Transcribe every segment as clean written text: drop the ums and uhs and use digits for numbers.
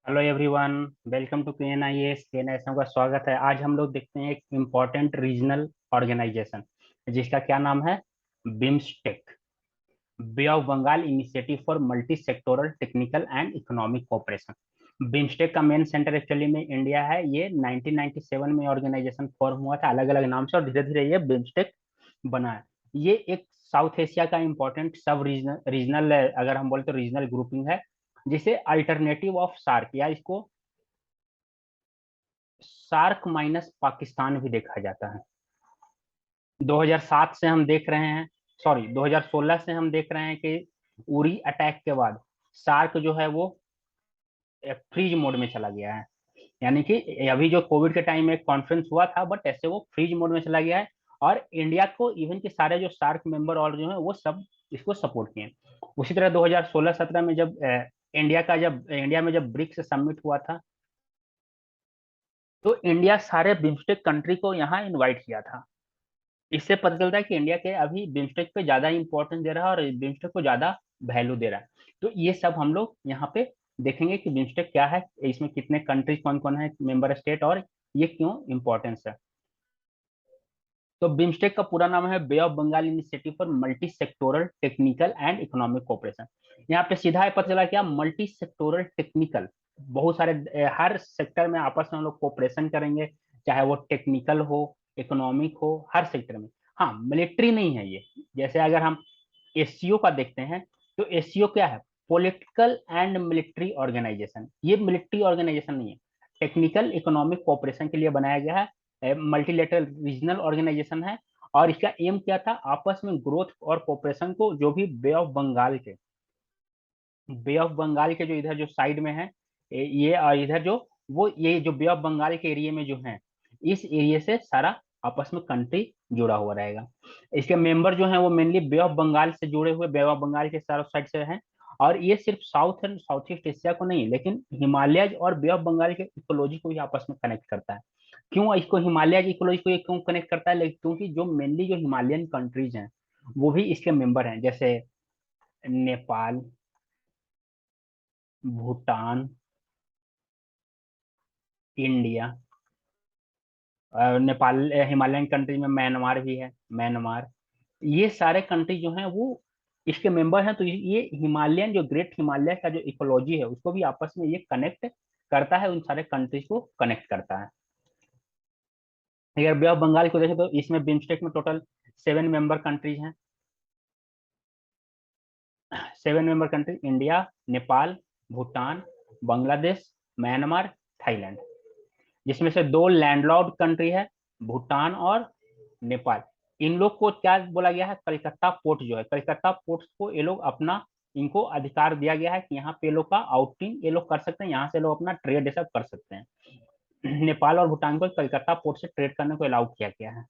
Hello everyone, welcome to के N I S का स्वागत है। आज हम लोग देखते हैं एक इम्पोर्टेंट रीजनल ऑर्गेनाइजेशन जिसका क्या नाम है, BIMSTEC, bay of Bengal initiative for multi sectoral technical and economic cooperation. BIMSTEC का मेन सेंटर एक्चुअली में इंडिया है। ये 1997 में ऑर्गेनाइजेशन फॉर्म हुआ था अलग अलग नाम से, और धीरे धीरे ये बिम्स्टेक बना है। ये एक साउथ एशिया का इम्पोर्टेंट सब रीजनल रीजनल अगर हम बोले तो रीजनल ग्रुपिंग है, जिसे अल्टरनेटिव ऑफ सार्क या इसको सार्क माइनस पाकिस्तान भी देखा जाता है। 2007 से हम देख रहे हैं, सॉरी 2016 से हम देख रहे हैं कि उरी अटैक के बाद सार्क जो है वो फ्रीज मोड में चला गया है। यानी कि अभी जो कोविड के टाइम में एक कॉन्फ्रेंस हुआ था, बट ऐसे वो फ्रीज मोड में चला गया है। और इंडिया को इवन के सारे जो सार्क मेंबर और जो है वो सब इसको सपोर्ट किए। उसी तरह 2016-17 में जब इंडिया में जब ब्रिक्स समिट हुआ था, तो इंडिया सारे बिम्स्टेक कंट्री को यहाँ इनवाइट किया था। इससे पता चलता है कि इंडिया के अभी बिम्स्टेक पे ज्यादा इंपॉर्टेंस दे रहा है और बिम्स्टेक को ज्यादा वैल्यू दे रहा है। तो ये सब हम लोग यहाँ पे देखेंगे कि बिम्स्टेक क्या है, इसमें कितने कंट्रीज कौन कौन है मेंबर स्टेट, और ये क्यों इंपॉर्टेंस है। तो बिम्स्टेक का पूरा नाम है Bay of Bengal initiative for multi sectoral technical and economic cooperation. यहाँ पे सीधा है पता चला क्या, मल्टी सेक्टोरल टेक्निकल, बहुत सारे हर सेक्टर में आपस में हम लोग कोऑपरेशन करेंगे, चाहे वो टेक्निकल हो, इकोनॉमिक हो, हर सेक्टर में। हाँ, मिलिट्री नहीं है ये। जैसे अगर हम एससीओ का देखते हैं, तो एससीओ क्या है, पॉलिटिकल एंड मिलिट्री ऑर्गेनाइजेशन। ये मिलिट्री ऑर्गेनाइजेशन नहीं है, टेक्निकल इकोनॉमिक कोऑपरेशन के लिए बनाया गया है, मल्टीलेटरल रीजनल ऑर्गेनाइजेशन है। और इसका एम क्या था, आपस में ग्रोथ और कोऑपरेशन को, जो भी बे ऑफ बंगाल के जो इधर जो साइड में है, ये और इधर जो वो ये जो बे ऑफ बंगाल के एरिया में जो है, इस एरिया से सारा आपस में कंट्री जुड़ा हुआ रहेगा। इसके मेंबर जो हैं वो मेनली बे ऑफ बंगाल से जुड़े हुए, बे ऑफ बंगाल के चारों साइड से हैं। और ये सिर्फ south and south east Asia को नहीं, लेकिन हिमालयज और बे ऑफ बंगाल के इकोलॉजी को भी आपस में कनेक्ट करता है। क्यों इसको हिमालयज इकोलॉजी को ये क्यों कनेक्ट करता है, लेकिन क्योंकि जो मेनली जो हिमालयन कंट्रीज हैं वो भी इसके मेंबर हैं, जैसे Nepal, Bhutan, India, Nepal, Himalayan country में म्यांमार भी है, म्यांमार। ये सारे कंट्री जो हैं वो इसके मेंबर हैं। तो ये हिमालयन जो ग्रेट हिमालय का जो इकोलॉजी है उसको भी आपस में ये कनेक्ट करता है, उन सारे कंट्रीज को कनेक्ट करता है। अगर बे ऑफ बंगाल को देखें तो इसमें बिम्स्टेक में टोटल 7 मेंबर कंट्रीज हैं। 7 member country, India, Nepal, Bhutan, Bangladesh, Myanmar, Thailand. जिसमें से 2 लैंडलॉर्ड कंट्री है, भूटान और नेपाल। इन लोग को क्या बोला गया है, कलकत्ता पोर्ट जो है, कलकत्ता पोर्ट को ये लोग अपना, इनको अधिकार दिया गया है कि यहाँ पे ये लोग का आउटिंग ये लोग कर सकते हैं, यहाँ से लोग अपना ट्रेड ये सब कर सकते हैं। नेपाल और भूटान को कलकत्ता पोर्ट से ट्रेड करने को अलाउ किया गया है।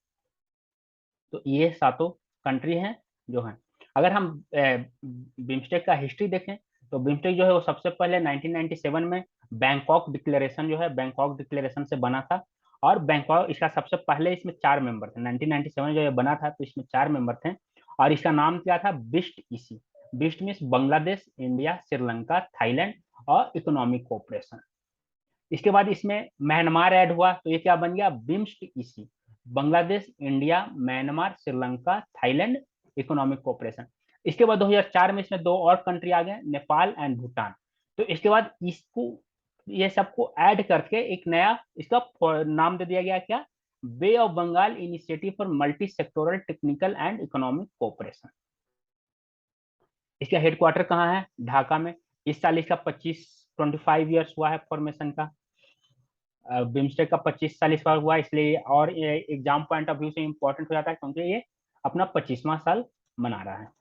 तो ये सातों कंट्री हैं जो हैं। अगर हम बिम्स्टेक का हिस्ट्री देखें, तो बिम्स्टेक जो है वो सबसे पहले 1997 में बैंकॉक डिक्लेरेशन जो है, बैंकॉक डिक्लेरेशन से बना था। और बैंकॉक इसका सबसे पहले, इसमें 4 मेंबर थे। 1997 जो ये बना था तो इसमें 4 मेंबर थे। और इसका नाम क्या था, बिस्ट इसी। BIST means Bangladesh, India, Sri, Lanka और इकोनॉमिक कोऑपरेशन। इसके बाद इसमें म्यांमार ऐड हुआ, तो ये क्या बन गया, बिम्स्ट इसी। Bangladesh, India, Myanmar, Sri Lanka, Thailand, economic cooperation. इसके बाद 2004 में इसमें 2 और कंट्री आ गए, नेपाल एंड भूटान। तो इसके बाद इसको, ये सबको ऐड करके एक नया इसका नाम दे दिया गया, क्या, Bay of Bengal initiative for multi sectoral technical and economic cooperation. इसका हेडक्वार्टर कहाँ है, ढाका में। इस साल इसका 25 ईयर्स हुआ है फॉर्मेशन का। बिम्स्टेक का 25 साल इस बार हुआ, इसलिए और एग्जाम पॉइंट ऑफ व्यू से इम्पोर्टेंट हो जाता है, क्योंकि ये अपना 25वां साल मना रहा है।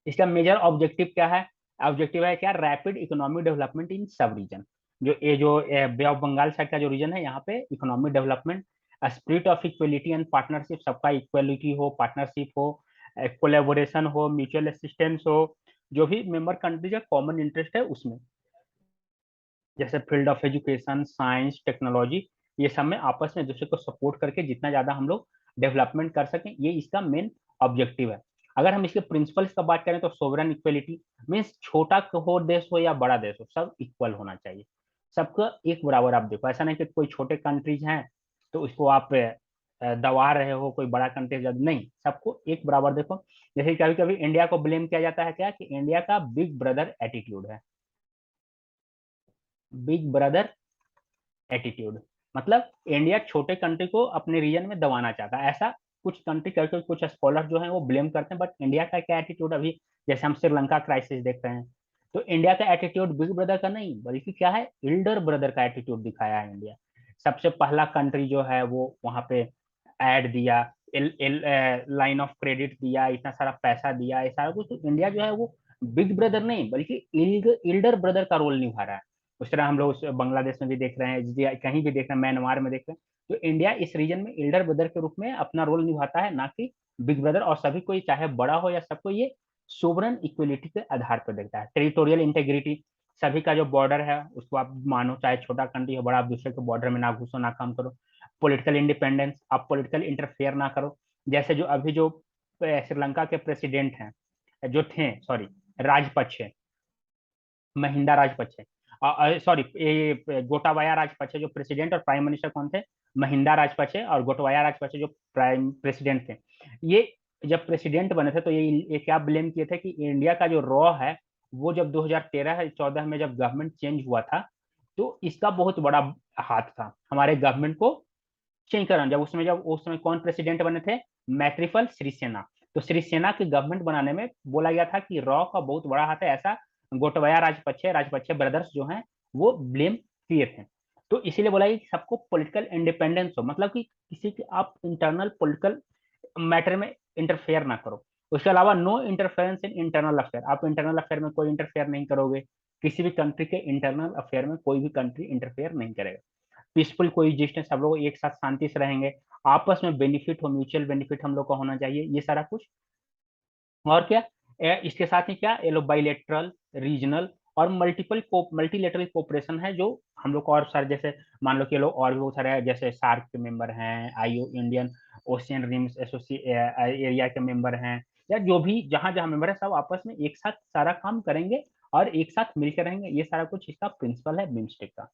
इसका मेजर ऑब्जेक्टिव क्या है, ऑब्जेक्टिव है क्या, रैपिड इकोनॉमिक डेवलपमेंट इन सब रीजन। जो बे ऑफ बंगाल साइड का जो रीजन है, यहाँ पे economic development, spirit of equality and partnership, सबका इक्वलिटी हो, पार्टनरशिप हो, कोलेबोरेशन हो, म्यूचुअल असिस्टेंस हो, जो भी मेंबर कंट्री का कॉमन इंटरेस्ट है उसमें, जैसे field of education, science, technology, ये सब में आपस में दूसरे को सपोर्ट करके जितना ज्यादा हम लोग डेवलपमेंट कर सकें, ये इसका मेन ऑब्जेक्टिव है। अगर हम इसके प्रिंसिपल्स का बात करें तो सोवरेन इक्वलिटी मीन्स छोटा हो देश हो या बड़ा देश हो, सब इक्वल होना चाहिए, सबका एक बराबर। आप देखो ऐसा नहीं कि कोई छोटे कंट्रीज हैं तो उसको आप दबा रहे हो, कोई बड़ा कंट्री जब नहीं, सबको एक बराबर देखो। जैसे कभी कभी इंडिया को ब्लेम किया जाता है क्या कि इंडिया का बिग ब्रदर एटीट्यूड है, बिग ब्रदर एटीट्यूड मतलब इंडिया छोटे कंट्री को अपने रीजन में दबाना चाहता है, ऐसा कुछ कंट्री करके कुछ स्कॉलर जो है वो ब्लेम करते हैं। बट इंडिया का क्या एटीट्यूड अभी, जैसे हम श्रीलंका क्राइसिस देख रहे हैं, तो इंडिया का एटीट्यूड बिग ब्रदर का नहीं बल्कि क्या है, एल्डर ब्रदर का एटीट्यूड दिखाया है इंडिया। सबसे पहला कंट्री जो है वो वहां पे ऐड दिया, लाइन ऑफ क्रेडिट दिया, इतना सारा पैसा दिया, ये सारा कुछ, तो इंडिया जो है वो बिग ब्रदर नहीं बल्कि एल्डर ब्रदर का रोल निभा रहा है। उस तरह हम लोग बांग्लादेश में भी देख रहे हैं, कहीं भी देख रहे हैं, म्यांमार में देख रहे हैं, तो इंडिया इस रीजन में एल्डर ब्रदर के रूप में अपना रोल निभाता है, ना कि बिग ब्रदर। और सभी कोई चाहे बड़ा हो या सबको ये सोवरन इक्वलिटी के आधार पर देखता है। टेरिटोरियल इंटेग्रिटी, सभी का जो बॉर्डर है उसको आप मानो, चाहे छोटा कंट्री हो बड़ा, आप दूसरे के बॉर्डर में ना घुसो ना काम करो। पॉलिटिकल इंडिपेंडेंस, आप पॉलिटिकल इंटरफेयर ना करो। जैसे जो अभी जो श्रीलंका के प्रेसिडेंट हैं, जो थे सॉरी, राजपक्षे, महिंदा राजपक्षे, सॉरी ये गोटाबाया राजपक्षे जो प्रेसिडेंट और प्राइम मिनिस्टर कौन थे, महिंदा राजपक्षे और गोटाबाया राजपक्षे जो प्राइम प्रेसिडेंट थे। ये जब प्रेसिडेंट बने थे तो ये क्या ब्लेम किए थे कि इंडिया का जो रॉ है वो जब 2013-14 में जब गवर्नमेंट चेंज हुआ था तो इसका बहुत बड़ा हाथ था हमारे गवर्नमेंट को चेंज कराना। जब उस समय कौन प्रेसिडेंट बने थे, मैत्रिपाल सिरिसेना। तो सिरिसेना की गवर्नमेंट बनाने में बोला गया था कि रॉ का बहुत बड़ा हाथ है, ऐसा गोटबाया राजपक्षे राजपक्षे ब्रदर्स जो हैं वो ब्लेम किए थे। तो इसीलिए बोला कि सबको पॉलिटिकल इंडिपेंडेंस हो, मतलब कि किसी के आप इंटरनल पॉलिटिकल मैटर में इंटरफेयर ना करो। उसके अलावा no interference in internal affair, आप इंटरनल अफेयर में कोई इंटरफेयर नहीं करोगे, किसी भी कंट्री के इंटरनल अफेयर में कोई भी कंट्री इंटरफेयर नहीं करेगा। पीसफुल कोएग्जिस्टेंस, सब लोग एक साथ शांति से रहेंगे, आपस में बेनिफिट हो, म्यूचुअल बेनिफिट हम लोग का होना चाहिए, ये सारा कुछ। और क्या इसके साथ ही क्या ये लोग बाइलेटरल, रीजनल और मल्टीलेटरल कोऑपरेशन है जो हम लोग को और सारे, जैसे मान लो कि ये लोग और भी बहुत सारे जैसे सार्क के मेंबर हैं, IO Indian ocean RIMS area के मेंबर हैं, या जो भी जहां जहां मेंबर है सब आपस में एक साथ सारा काम करेंगे और एक साथ मिलकर रहेंगे। ये सारा कुछ इसका प्रिंसिपल है बिम्स्टेक का।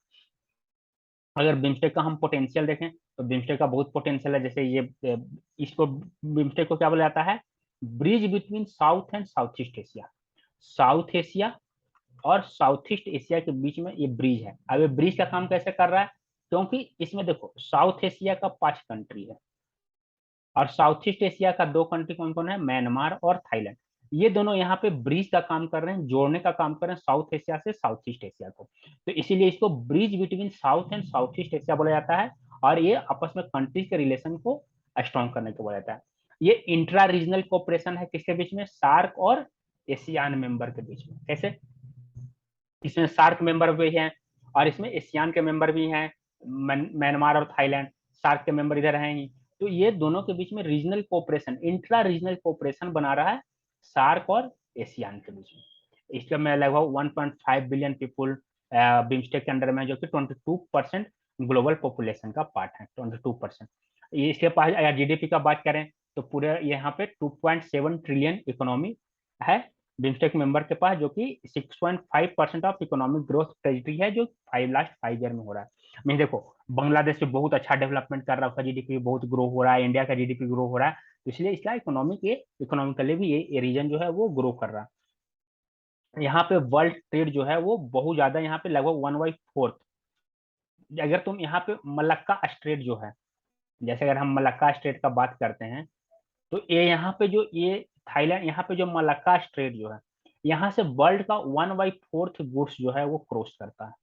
अगर बिम्स्टेक का हम पोटेंशियल देखें तो बिम्स्टेक का बहुत पोटेंशियल है। जैसे ये इसको बिम्स्टेक को क्या बोला जाता है, bridge between south and south east Asia. South Asia और साउथ ईस्ट एशिया के बीच में ये ब्रिज है। अब ये ब्रिज का काम कैसे कर रहा है, क्योंकि इसमें देखो साउथ एशिया का 5 कंट्री है और साउथ ईस्ट एशिया का 2 कंट्री कौन कौन है, म्यांमार और थाईलैंड। ये दोनों यहाँ पे ब्रिज का काम कर रहे हैं, जोड़ने का काम कर रहे हैं साउथ एशिया से साउथ ईस्ट एशिया को। तो इसीलिए इसको bridge between south and south east Asia बोला जाता है। और ये आपस में कंट्रीज के रिलेशन को स्ट्रॉन्ग करने को बोला जाता है। ये इंट्रा रीजनल कोऑपरेशन है किसके बीच में, सार्क और एशियान मेंबर के बीच में। कैसे, इसमें सार्क मेंबर भी हैं और इसमें एशियान के मेंबर भी हैं, म्यांमार और थाईलैंड सार्क के मेंबर इधर हैं ही। तो ये दोनों के बीच में regional cooperation, intra regional cooperation बना रहा है सार्क और एशियान के बीच में। इसके में लगभग 1.5 बिलियन पीपुल बिम्स्टेक के अंडर में, जो कि 22% ग्लोबल पॉपुलेशन का पार्ट है, 22%। इसके पास अगर जीडीपी का बात करें तो पूरे यहाँ पे 2.7 ट्रिलियन इकोनॉमी है बिम्स्टेक मेंबर के पास, जो कि 6.5% ऑफ इकोनॉमिक ग्रोथ ट्रेजिटरी है जो लास्ट 5 ईयर में हो रहा है। मैं देखो बांग्लादेश से बहुत अच्छा डेवलपमेंट कर रहा है, उसका जीडीपी बहुत ग्रो हो रहा है, इंडिया का जीडीपी ग्रो हो रहा है, तो इसलिए इसका इकोनॉमिकली भी ये रीजन जो है वो ग्रो कर रहा है। यहाँ पे वर्ल्ड ट्रेड जो है वो बहुत ज्यादा, यहाँ पे लगभग 1/4। अगर तुम यहाँ पे मलक्का स्ट्रेट जो है, जैसे अगर हम मलक्का स्ट्रेट का बात करते हैं तो ये यहाँ पे जो ये थाईलैंड, यहाँ पे जो मलक्का स्ट्रेट जो है, यहाँ से वर्ल्ड का 1/4 गुड्स जो है वो क्रॉस करता है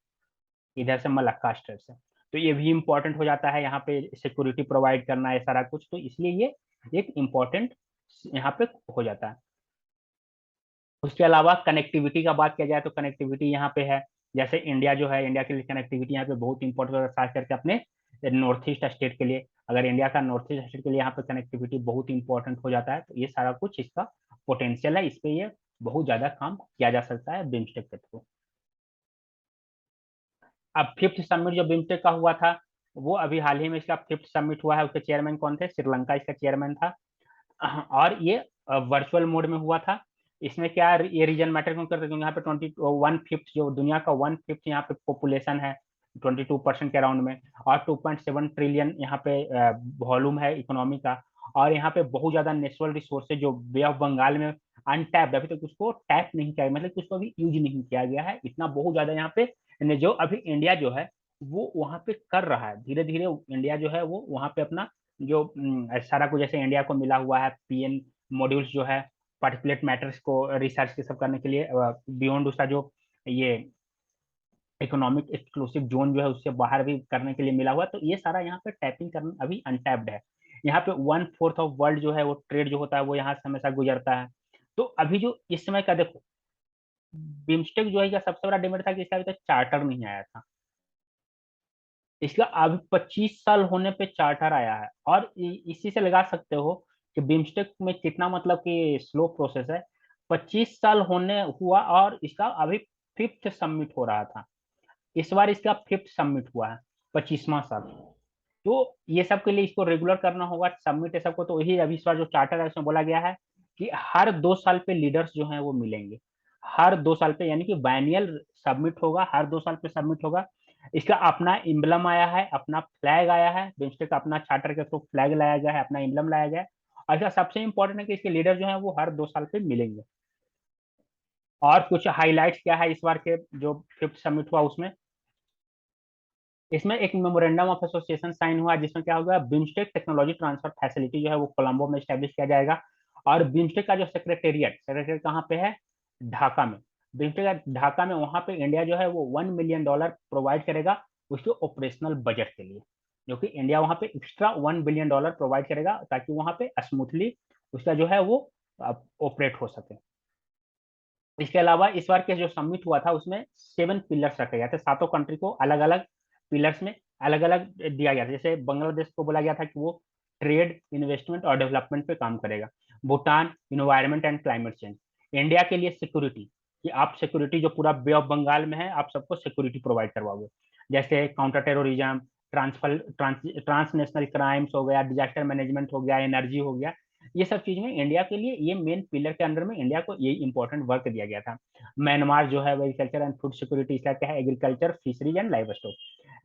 इधर से मलक्का स्ट्रेट से। तो ये भी इंपॉर्टेंट हो जाता है यहाँ पे सिक्योरिटी प्रोवाइड करना, ये सारा कुछ, तो इसलिए ये एक इम्पोर्टेंट यहाँ पे हो जाता है। उसके अलावा कनेक्टिविटी का बात किया जाए तो कनेक्टिविटी यहाँ पे है, जैसे इंडिया जो है, इंडिया के लिए कनेक्टिविटी यहाँ पे बहुत इंपॉर्टेंट है, खास करके अपने नॉर्थ ईस्ट स्टेट के लिए। अगर इंडिया का नॉर्थ ईस्ट स्टेट के लिए यहाँ पे कनेक्टिविटी बहुत इंपॉर्टेंट हो जाता है, तो ये सारा कुछ इसका पोटेंशियल है, इस पे ये बहुत ज्यादा काम किया जा सकता है बिम्स्टेक के थ्रू। अब फिफ्थ समिट जो बिम्स्टेक का हुआ था, वो अभी हाल ही में इसका फिफ्थ समिट हुआ है, उसके चेयरमैन कौन थे, श्रीलंका इसका चेयरमैन था। और ये वर्चुअल मोड में हुआ था। इसमें क्या ये रीजन मैटर क्यों करता है, क्योंकि यहाँ पे 21/5 जो दुनिया का 1/5 यहाँ पे पॉपुलेशन है 22% के अराउंड में, और 2.7 ट्रिलियन यहाँ पे वॉल्यूम है इकोनॉमी का। और यहाँ पे बहुत ज्यादा नेचुरल रिसोर्सेज जो बे ऑफ बंगाल में अनटैप्ड, अभी तक उसको टैप नहीं किया, मतलब कि उसको अभी यूज नहीं किया गया है, इतना बहुत ज्यादा यहाँ पे जो अभी इंडिया जो है वो वहाँ पे कर रहा है। धीरे धीरे इंडिया जो है वो वहाँ पे अपना जो सारा कुछ जैसे इंडिया को मिला हुआ है पीएन मॉड्यूल्स जो है पार्टिकुलेट मैटर्स को रिसर्च के सब करने के लिए, बियॉन्ड उसका जो ये इकोनॉमिक एक्सक्लूसिव जोन जो है उससे बाहर भी करने के लिए मिला हुआ, तो ये सारा यहाँ पे टैपिंग करना अभी अनटैप्ड है। यहाँ पे 1/4 ऑफ वर्ल्ड जो है वो ट्रेड जो होता है वो यहाँ से हमेशा गुजरता है। तो अभी जो इस समय का देखो, बिम्स्टेक जो है इसका सबसे बड़ा डिमेरिट था कि इसका अभी तक चार्टर नहीं आया था। इसका अभी 25 साल होने पे चार्टर आया है, और इसी से लगा सकते हो कि बिम्स्टेक में कितना मतलब कि स्लो प्रोसेस है। 25 साल होने हुआ और इसका अभी फिफ्थ सबमिट हो रहा था, इस बार इसका फिफ्थ सबमिट हुआ है, 25वां साल। तो ये सब के लिए इसको रेगुलर करना होगा सबमिट ये सबको, तो यही अभी इस बार जो चार्टर है उसमें बोला गया है कि हर 2 साल पे लीडर्स जो हैं वो मिलेंगे, हर 2 साल पे, यानी कि बायनियल सबमिट होगा, हर 2 साल पे सबमिट होगा। इसका अपना इम्बलम आया है, अपना फ्लैग आया है, बिम्स्टेक का अपना चार्टर के थ्रू फ्लैग लाया गया है, अपना इम्बलम लाया गया है। और इसका सबसे इंपॉर्टेंट है कि इसके लीडर जो है वो हर 2 साल पे मिलेंगे। और कुछ हाईलाइट्स क्या है इस बार के जो फिफ्थ समिट हुआ उसमें, इसमें एक मेमोरेंडम ऑफ एसोसिएशन साइन हुआ जिसमें क्या होगा, बिम्स्टेक टेक्नोलॉजी ट्रांसफर फैसिलिटी जो है वो कोलंबो में स्टैब्लिश किया जाएगा। और बिम्स्टेक का जो सेक्रेटेरिएट कहाँ पे है, ढाका में। बिम्स्टेक का ढाका में, वहां पे इंडिया जो है वो $1 मिलियन प्रोवाइड करेगा उसके ऑपरेशनल बजट के लिए, जो कि इंडिया वहां पे एक्स्ट्रा $1 बिलियन प्रोवाइड करेगा ताकि वहां पे स्मूथली उसका जो है वो ऑपरेट हो सके। इसके अलावा इस बार के जो सबमिट हुआ था उसमें 7 पिलर्स रखे गए थे, सातों कंट्री को अलग अलग पिलर्स में अलग अलग दिया गया था। जैसे बांग्लादेश को बोला गया था कि वो ट्रेड, इन्वेस्टमेंट और डेवलपमेंट पे काम करेगा। Bhutan, environment and climate change. India के लिए सिक्योरिटी, कि आप सिक्योरिटी जो पूरा बे ऑफ बंगाल में है आप सबको सिक्योरिटी प्रोवाइड करवाओगे, जैसे काउंटर टेररिज्म, ट्रांसनेशनल क्राइम्स हो गया, डिजास्टर मैनेजमेंट हो गया, एनर्जी हो गया। ये सब चीज में इंडिया के लिए ये मेन पिलर के अंडर में इंडिया को ये इंपॉर्टेंट वर्क दिया गया था। म्यांमार जो है वो एग्रीकल्चर एंड फूड सिक्योरिटी, इसका क्या है, agriculture, fisheries and livestock.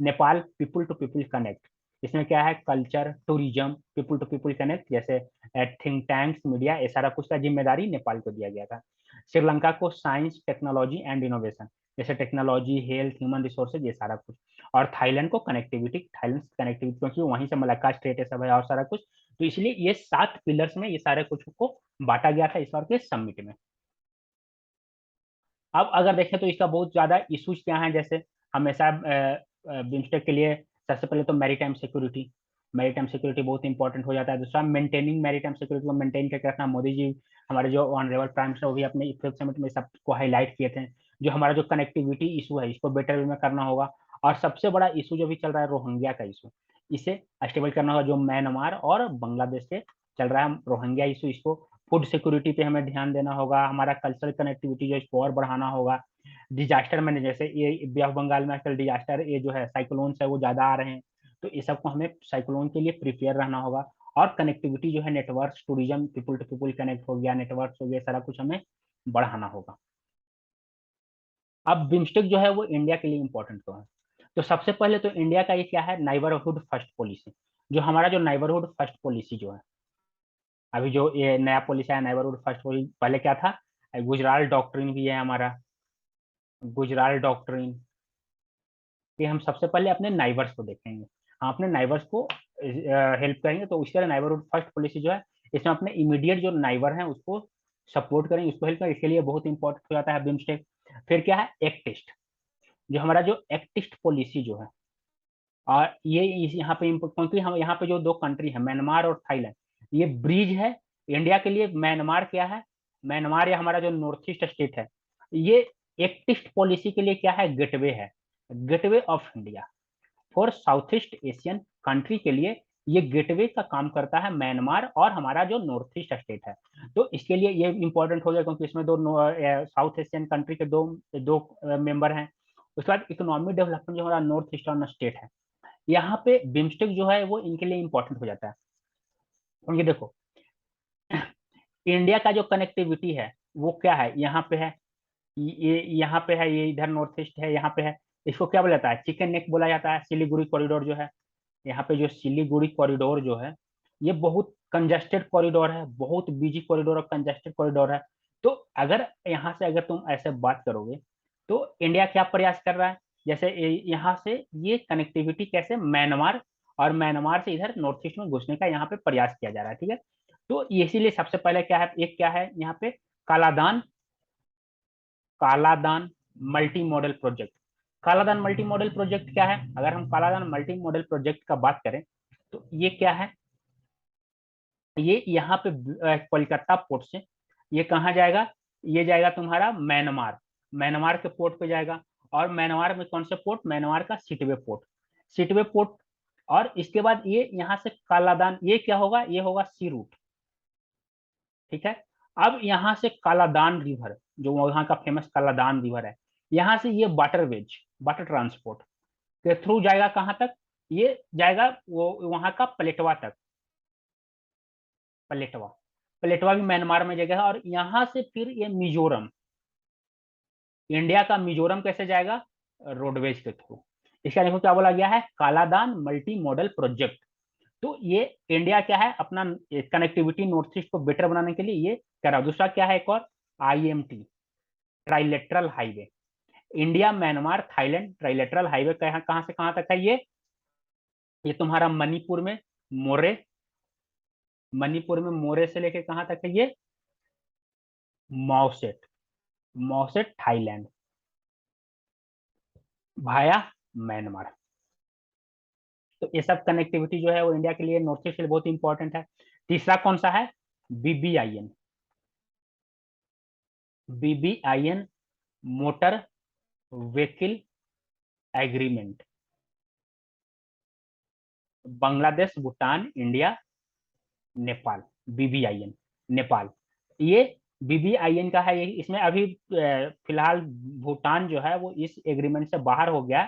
Nepal, people to people connect, इसमें क्या है, culture, tourism, people to people connect, जैसे थिंक टैंक्स, मीडिया, ये सारा कुछ का जिम्मेदारी नेपाल को दिया गया था। श्रीलंका को साइंस, टेक्नोलॉजी एंड इनोवेशन, जैसे टेक्नोलॉजी, हेल्थ, ह्यूमन रिसोर्सेज, ये सारा कुछ। और थाईलैंड को कनेक्टिविटी, क्योंकि वहीं से मलक्का स्टेट है सब है और सारा कुछ। तो इसलिए ये 7 पिलर्स में ये सारे कुछ को बांटा गया था इस बार के समिट में। अब अगर देखें तो इसका बहुत ज्यादा इश्यूज क्या है, जैसे हमेशा बिम्स्टेक के लिए सबसे पहले तो मैरीटाइम सिक्योरिटी, मैरीटाइम सिक्योरिटी बहुत इंपॉर्टेंट हो जाता है। दूसरा, मेंटेनिंग मैरीटाइम सिक्योरिटी को मेंटेन करके रखना। मोदी जी, हमारे जो ऑनरेबल प्राइम मिनिस्टर, वो भी अपने फिफ्थ समिट में सबको हाईलाइट किए थे। जो हमारा जो कनेक्टिविटी इशू है इसको बेटर वे में करना होगा। और सबसे बड़ा इशू जो भी चल रहा है रोहिंग्या का इशू, इसे स्टेबल करना होगा, जो म्यांमार और बांग्लादेश से चल रहा है रोहिंग्या इशू, इसको फूड सिक्योरिटी पे हमें ध्यान देना होगा। हमारा कल्चरल कनेक्टिविटी जो इसको और बढ़ाना होगा। डिजास्टर मैंने, जैसे ये बे ऑफ बंगाल में आजकल डिजास्टर ये जो है साइक्लोन्स है वो ज्यादा आ रहे हैं, तो ये सबको हमें साइक्लोन के लिए प्रिपेयर रहना होगा। और कनेक्टिविटी जो है, network, tourism, people to people connect हो गया, नेटवर्क हो गया, सारा कुछ हमें बढ़ाना होगा। अब बिम्स्टेक जो है वो इंडिया के लिए इंपॉर्टेंट तो है। तो सबसे पहले तो इंडिया का ये क्या है, नाइबरहुड फर्स्ट पॉलिसी। जो हमारा जो नाइबरहुड फर्स्ट पॉलिसी जो है, अभी जो ये नया पॉलिसी है नाइबरहुड फर्स्ट पॉलिसी, पहले क्या था, गुजराल डॉक्ट्रिन भी है हमारा, गुजराल डॉक्ट्रिन। कि हम सबसे पहले अपने नाइबर्स को देखेंगे, हम अपने नाइबर्स को हेल्प करेंगे, तो उसके लिए नाइबरहुड फर्स्ट पॉलिसी जो है, इसमें अपने इमीडिएट जो नाइबर हैं उसको सपोर्ट करेंगे, उसको हेल्प करेंगे, इसके लिए बहुत इंपॉर्टेंट हो जाता है बिम्स्टेक। फिर क्या है, एक्ट ईस्ट, जो हमारा जो एक्ट ईस्ट पॉलिसी जो है, और ये यहाँ पे क्योंकि हम यहाँ पे जो दो कंट्री है म्यांमार और थाईलैंड, ये ब्रिज है इंडिया के लिए। म्यांमार क्या है, म्यांमार या हमारा जो नॉर्थ ईस्ट स्टेट है, ये एक्ट ईस्ट पॉलिसी के लिए क्या है, गेटवे है, gateway of India for south east Asian country के लिए। ये गेटवे का काम करता है म्यांमार और हमारा जो नॉर्थ ईस्ट स्टेट है। तो इसके लिए ये इंपॉर्टेंट हो गया क्योंकि इसमें दो साउथ एशियन कंट्री के दो दो मेंबर हैं। उसके बाद इकोनॉमिक डेवलपमेंट, जो हमारा नॉर्थ ईस्टर्न स्टेट है, यहाँ पे बिम्स्टेक जो है वो इनके लिए इंपॉर्टेंट हो जाता है। क्योंकि देखो, इंडिया का जो कनेक्टिविटी है वो क्या है, यहाँ पे है, ये यहाँ पे है, ये इधर नॉर्थ ईस्ट है, यहाँ पे है। इसको क्या बोला जाता है, चिकन नेक बोला जाता है। सिलीगुड़ी कॉरिडोर जो है, यहाँ पे जो सिलीगुड़ी कॉरिडोर जो है, ये बहुत कंजेस्टेड कॉरिडोर है, बहुत बिजी कॉरिडोर और कंजेस्टेड कॉरिडोर है। तो अगर यहाँ से अगर तुम ऐसे बात करोगे तो इंडिया क्या प्रयास कर रहा है, जैसे यहाँ से ये कनेक्टिविटी कैसे म्यांमार, और म्यांमार से इधर नॉर्थ ईस्ट में घुसने का यहाँ पे प्रयास किया जा रहा है, ठीक है। तो इसीलिए सबसे पहले क्या है, एक क्या है यहाँ पे, Kaladan, Kaladan multi modal project. Kaladan multi modal project क्या है, अगर हम कालादान मल्टी मॉडल प्रोजेक्ट का बात करें तो ये क्या है, ये यहाँ पे कोलकाता पोर्ट से ये कहाँ जाएगा, ये जाएगा तुम्हारा म्यांमार, म्यांमार के पोर्ट पे जाएगा। और म्यांमार में कौन से पोर्ट, म्यांमार का सिटवे पोर्ट, सिटवे पोर्ट। और इसके बाद ये यहाँ से कालादान, ये क्या होगा, ये होगा सी रूट, ठीक है। अब यहाँ से कालादान रिवर, जो वहाँ का फेमस कालादान रिवर है, यहाँ से ये वाटरवेज, वाटर ट्रांसपोर्ट के थ्रू जाएगा कहाँ तक, ये जाएगा वो वहाँ का प्लेटवा तक, प्लेटवा, प्लेटवा भी म्यांमार में जगह है। और यहाँ से फिर ये मिजोरम, इंडिया का मिजोरम कैसे जाएगा, रोडवेज के थ्रू। इसका देखो क्या बोला गया है, कालादान मल्टी मॉडल प्रोजेक्ट। तो ये इंडिया क्या है, अपना कनेक्टिविटी नॉर्थ ईस्ट को बेटर बनाने के लिए ये कर रहा है। दूसरा क्या है, एक और IMT, trilateral highway, India Myanmar Thailand trilateral highway कहाँ से कहाँ तक है, ये तुम्हारा मणिपुर में मोरे, मणिपुर में मोरे से लेके कहाँ तक है, ये मॉसेट, मॉसेट थाईलैंड भाया म्यांमार। तो ये सब कनेक्टिविटी जो है वो इंडिया के लिए, नॉर्थ ईस्ट के लिए बहुत इंपॉर्टेंट है। तीसरा कौन सा है, बीबीआईएन, बीबीआईएन motor vehicle agreement, Bangladesh Bhutan India Nepal, बीबीआईएन Nepal, ये बीबीआईएन का है। ये इसमें अभी फिलहाल भूटान जो है वो इस एग्रीमेंट से बाहर हो गया,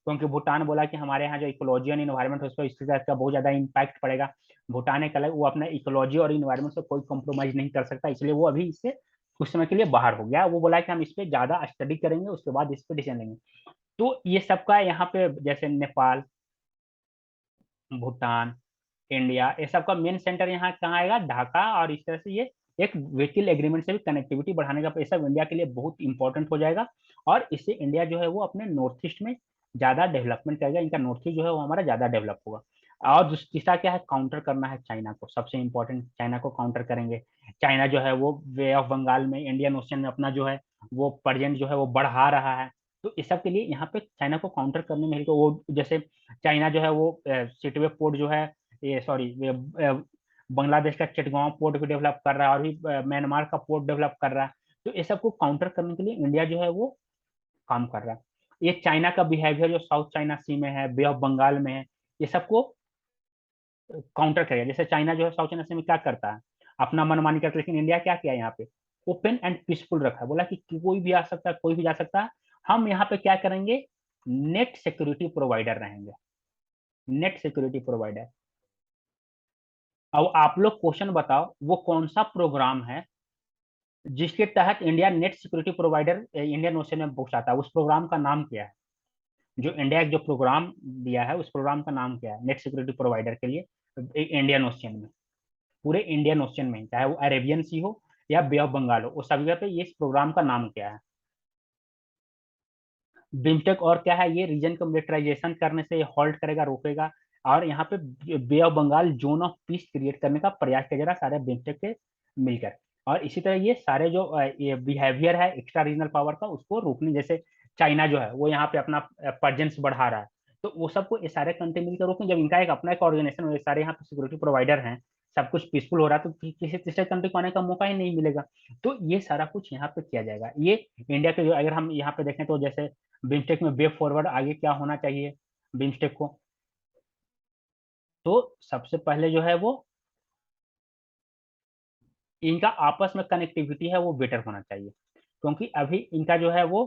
क्योंकि भूटान बोला कि हमारे यहाँ जो इकोलॉजी और इन्वायरमेंट है उस पर इसके का बहुत ज्यादा इम्पैक्ट पड़ेगा। भूटान एक अलग, वो अपना इकोलॉजी और इन्वायरमेंट से कोई कॉम्प्रोमाइज नहीं कर सकता, इसलिए वो अभी इससे कुछ समय के लिए बाहर हो गया। वो बोला कि हम इस पर ज्यादा स्टडी करेंगे, उसके बाद इस पर डिसीजन लेंगे। तो ये सबका यहाँ पे जैसे नेपाल, भूटान, इंडिया, ये सब का मेन सेंटर यहाँ कहाँ आएगा, ढाका। और इस तरह से ये एक व्हीकल एग्रीमेंट से भी कनेक्टिविटी बढ़ाने का, ये सब इंडिया के लिए बहुत इंपॉर्टेंट हो जाएगा। और इससे इंडिया जो है वो अपने नॉर्थ ईस्ट में ज्यादा डेवलपमेंट करेगा, इनका नॉर्थ ईस्ट जो है वो हमारा ज्यादा डेवलप होगा। और तीसरा क्या है, काउंटर करना है चाइना को, सबसे इंपॉर्टेंट, चाइना को काउंटर करेंगे। चाइना जो है वो वे ऑफ बंगाल में, इंडियन ओशन में अपना जो है वो प्रेजेंट जो है वो बढ़ा रहा है। तो इस सब के लिए यहाँ पे चाइना को काउंटर करने में, तो वो जैसे चाइना जो है वो सिटवे पोर्ट जो है, ये सॉरी बांग्लादेश का चिटगांव पोर्ट भी डेवलप कर रहा है, और भी म्यांमार का पोर्ट डेवलप कर रहा है। तो ये सबको काउंटर करने के लिए इंडिया जो है वो काम कर रहा है। ये चाइना का बिहेवियर जो साउथ चाइना सी में है, बे ऑफ बंगाल में है, ये सबको काउंटर करेगा। जैसे चाइना जो है साउथ चाइना सी में क्या करता है, अपना मनमानी करता है, लेकिन इंडिया क्या किया यहाँ पे, ओपन एंड पीसफुल रखा है, बोला कि कोई भी आ सकता है, कोई भी जा सकता है, हम यहाँ पे क्या करेंगे, नेट सिक्योरिटी प्रोवाइडर रहेंगे, नेट सिक्योरिटी प्रोवाइडर। अब आप लोग क्वेश्चन बताओ, वो कौन सा प्रोग्राम है जिसके तहत India net security provider Indian ocean में पहुंचाता है, उस प्रोग्राम का नाम क्या है, जो इंडिया जो प्रोग्राम दिया है उस प्रोग्राम का नाम क्या है, नेट सिक्योरिटी प्रोवाइडर के लिए इंडियन ओशन में, पूरे इंडियन ओशन में, चाहे वो अरेबियन सी हो या बे ऑफ बंगाल हो, उस सभी जगह पे ये इस प्रोग्राम का नाम क्या है, बिमटेक। और क्या है, ये रीजन को मिलिटराइजेशन करने से हॉल्ट करेगा, रोकेगा। और यहाँ पे Bay of Bengal zone of peace create करने का प्रयास किया जा रहा है सारे बिमटेक के मिलकर। और इसी तरह ये सारे जो ये बिहेवियर है एक्स्ट्रा रीजनल पावर का, उसको रोकने, जैसे चाइना जो है वो यहाँ पे अपना प्रेजेंस बढ़ा रहा है, तो वो सबको ये सारे कंट्री मिलकर रोकें। जब इनका एक अपना एक ऑर्गेनाइजेशन, सारे यहाँ पे सिक्योरिटी प्रोवाइडर हैं, सब कुछ पीसफुल हो रहा है, तो किसी तीसरे कंट्री को आने का मौका ही नहीं मिलेगा। तो ये सारा कुछ यहाँ पे किया जाएगा। ये इंडिया के जो, अगर हम यहाँ पे देखें तो जैसे बिमस्टेक में वे फॉरवर्ड आगे क्या होना चाहिए बिमस्टेक को, तो सबसे पहले जो है वो इनका आपस में कनेक्टिविटी है वो बेटर होना चाहिए, क्योंकि अभी इनका जो है वो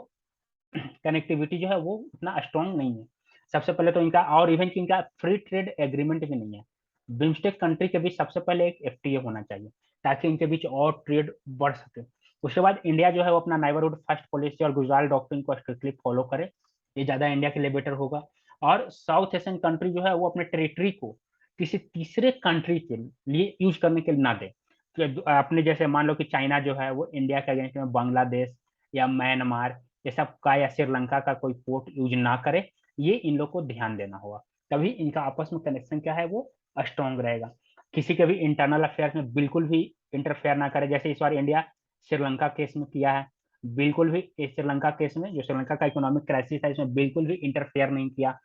कनेक्टिविटी जो है वो उतना स्ट्रांग नहीं है। सबसे पहले तो इनका, और इवन कि इनका फ्री ट्रेड एग्रीमेंट भी नहीं है। बिम्स्टेक कंट्री के बीच सबसे पहले एक एफटीए होना चाहिए। ताकि इनके बीच और ट्रेड बढ़ सके। उसके बाद इंडिया जो है वो अपना नाइबरहुड फर्स्ट पॉलिसी और गुजरात डॉक्ट्रिन को स्ट्रिक्टली फॉलो करे, ये ज्यादा इंडिया के लिए बेटर होगा। और साउथ एशियन कंट्री जो है वो अपने टेरिटरी को किसी तीसरे कंट्री के लिए यूज करने के लिए ना दे। तो अपने जैसे मान लो कि चाइना जो है वो इंडिया के अगेंस्ट में बांग्लादेश या म्यांमार ये सब का या श्रीलंका का कोई पोर्ट यूज ना करे, ये इन लोग को ध्यान देना होगा। तभी इनका आपस में कनेक्शन क्या है वो स्ट्रॉन्ग रहेगा। किसी के भी इंटरनल अफेयर्स में बिल्कुल भी इंटरफेयर ना करे, जैसे इस बार इंडिया श्रीलंका केस में किया है। बिल्कुल भी श्रीलंका केस में, जो श्रीलंका का इकोनॉमिक क्राइसिस है, इसमें बिल्कुल भी इंटरफेयर नहीं किया।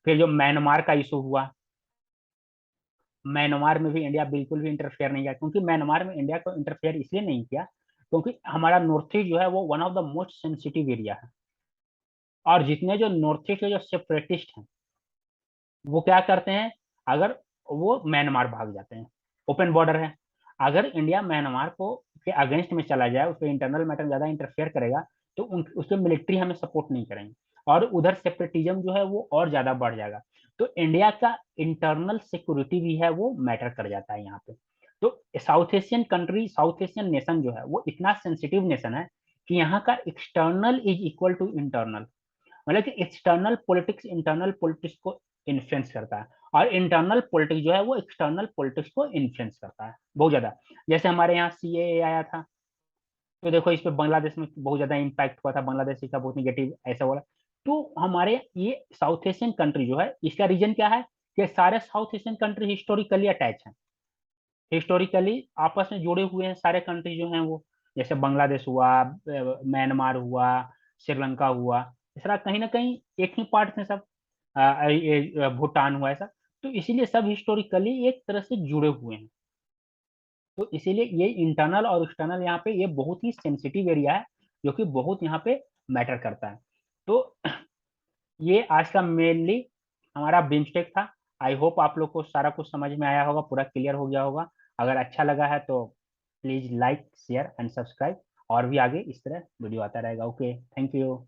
फिर जो म्यांमार का इशू हुआ, म्यांमार में भी इंडिया बिल्कुल भी इंटरफेयर नहीं किया, क्योंकि म्यांमार में इंडिया को इंटरफेयर इसलिए नहीं किया क्योंकि हमारा नॉर्थ ईस्ट जो है वो one of the most sensitive area है। और जितने जो नॉर्थ ईस्ट के जो सेपरेटिस्ट हैं वो क्या करते हैं, अगर वो म्यांमार भाग जाते हैं, ओपन बॉर्डर है। अगर इंडिया म्यांमार को के अगेंस्ट में चला जाए, उसके इंटरनल मैटर ज्यादा इंटरफेयर करेगा, तो उसके मिलिट्री हमें सपोर्ट नहीं करेंगे और उधर सेपरेटिज्म जो है वो और ज्यादा बढ़ जाएगा। तो इंडिया का इंटरनल सिक्योरिटी भी है वो मैटर कर जाता है यहाँ पे। तो south Asian country, south Asian nation जो है वो इतना सेंसिटिव नेशन है कि यहाँ का external is equal to internal. मतलब कि एक्सटर्नल पॉलिटिक्स इंटरनल पॉलिटिक्स को इन्फ्लुएंस करता है, और इंटरनल पॉलिटिक्स जो है वो एक्सटर्नल पॉलिटिक्स को इन्फ्लुएंस करता है बहुत ज्यादा। जैसे हमारे यहाँ सीएए आया था, तो देखो इस पे बांग्लादेश में बहुत ज्यादा इम्पैक्ट हुआ था, बांग्लादेश का बहुत निगेटिव ऐसा हुआ। तो हमारे ये साउथ एशियन कंट्री जो है, इसका रीजन क्या है कि सारे south Asian country historically attach हैं, हिस्टोरिकली आपस में जुड़े हुए हैं सारे कंट्री जो हैं वो। जैसे बांग्लादेश हुआ, म्यांमार हुआ, श्रीलंका हुआ, इस तरह कहीं ना कहीं एक ही पार्ट में सब। भूटान हुआ ऐसा। तो इसीलिए सब हिस्टोरिकली एक तरह से जुड़े हुए हैं। तो इसीलिए ये इंटरनल और एक्सटर्नल यहाँ पे ये बहुत ही सेंसिटिव एरिया है, जो कि बहुत यहाँ पे मैटर करता है। तो ये आज का मेनली हमारा बिम्स्टेक था। आई होप आप लोग को सारा कुछ समझ में आया होगा, पूरा क्लियर हो गया होगा। अगर अच्छा लगा है तो please like share and subscribe, और भी आगे इस तरह वीडियो आता रहेगा। Okay, thank you.